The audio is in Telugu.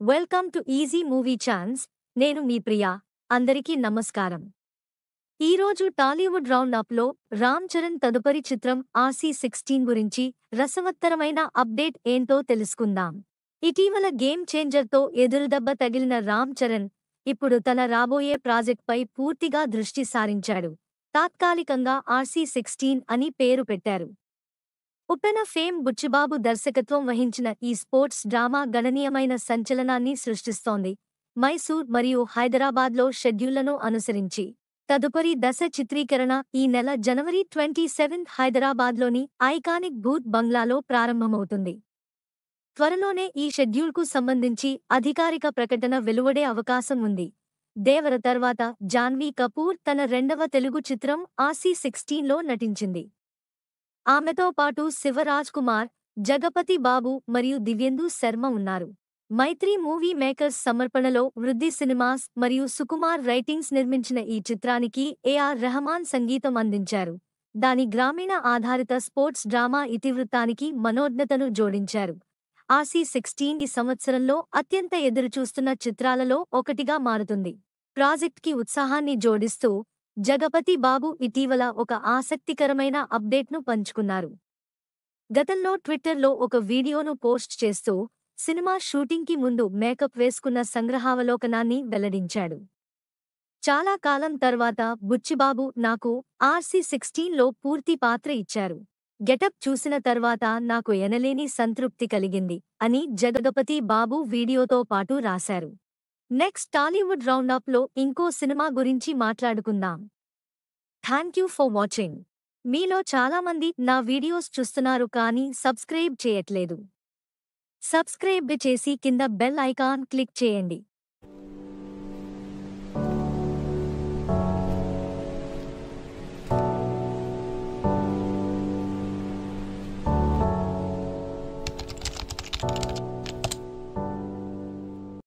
Welcome to easy movie chance. నేను మీ ప్రియా. అందరికీ నమస్కారం. ఈరోజు టాలీవుడ్ రౌండప్లో రామ్ చరణ్ తదుపరి చిత్రం RC16 గురించి రసవత్తరమైన అప్డేట్ ఏంటో తెలుసుకుందాం. ఇటీవల గేమ్ చేంజర్తో ఎదురుదెబ్బ తగిలిన రామ్ చరణ్ ఇప్పుడు తన రాబోయే ప్రాజెక్ట్పై పూర్తిగా దృష్టి సారించాడు. తాత్కాలికంగా RC16 అని పేరు పెట్టారు. ఉప్పెన ఫేమ్ బుచ్చిబాబు దర్శకత్వం వహించిన ఈ స్పోర్ట్స్ డ్రామా గణనీయమైన సంచలనాన్ని సృష్టిస్తోంది. మైసూర్ మరియు హైదరాబాద్లో షెడ్యూళ్లను అనుసరించి తదుపరి దశ చిత్రీకరణ ఈ నెల జనవరి 27 హైదరాబాద్లోని ఐకానిక్ భూత్ బంగ్లాలో ప్రారంభమవుతుంది. త్వరలోనే ఈ షెడ్యూల్కు సంబంధించి అధికారిక ప్రకటన వెలువడే అవకాశం ఉంది. దేవర తర్వాత జాన్వీ కపూర్ తన రెండవ తెలుగు చిత్రం RC16లో నటించింది. ఆమెతో పాటు శివరాజ్ కుమార్, జగపతి బాబు మరియు దివ్యేందు శర్మ ఉన్నారు. మైత్రి మూవీ మేకర్స్ సమర్పణలో వృద్ధి సినిమాస్ మరియు సుకుమార్ రైటింగ్స్ నిర్మించిన ఈ చిత్రానికి ఏఆర్ రెహమాన్ సంగీతం అందించారు. దాని గ్రామీణ ఆధారిత స్పోర్ట్స్ డ్రామా ఇతివృత్తానికి మనోజ్ఞతను జోడించారు. RC16 ఈ సంవత్సరంలో అత్యంత ఎదురుచూస్తున్న చిత్రాలలో ఒకటిగా మారుతుంది. ప్రాజెక్ట్కి ఉత్సాహాన్ని జోడిస్తూ జగపతి బాబు ఇటీవల ఒక ఆసక్తికరమైన అప్డేట్ను పంచుకున్నారు. గతంలో ట్విట్టర్లో ఒక వీడియోను పోస్ట్ చేస్తూ సినిమా షూటింగ్కి ముందు మేకప్ వేసుకున్న సంగ్రహావలోకనాన్ని వెల్లడించాడు. చాలా కాలం తర్వాత బుచ్చిబాబు నాకు RC16లో పూర్తి పాత్ర ఇచ్చారు. గెటప్ చూసిన తర్వాత నాకు ఎనలేని సంతృప్తి కలిగింది అని జగపతి బాబు వీడియోతో పాటు రాశారు. నెక్స్ట్ టాలీవుడ్ రౌండప్లో ఇంకో సినిమా గురించి మాట్లాడుకుందాం. Thank you for watching. మీలో చాలామంది నా వీడియోస్ చూస్తున్నారు కానీ సబ్స్క్రైబ్ చేయట్లేదు. సబ్స్క్రైబ్ చేసి కింద బెల్ ఐకాన్ క్లిక్ చేయండి.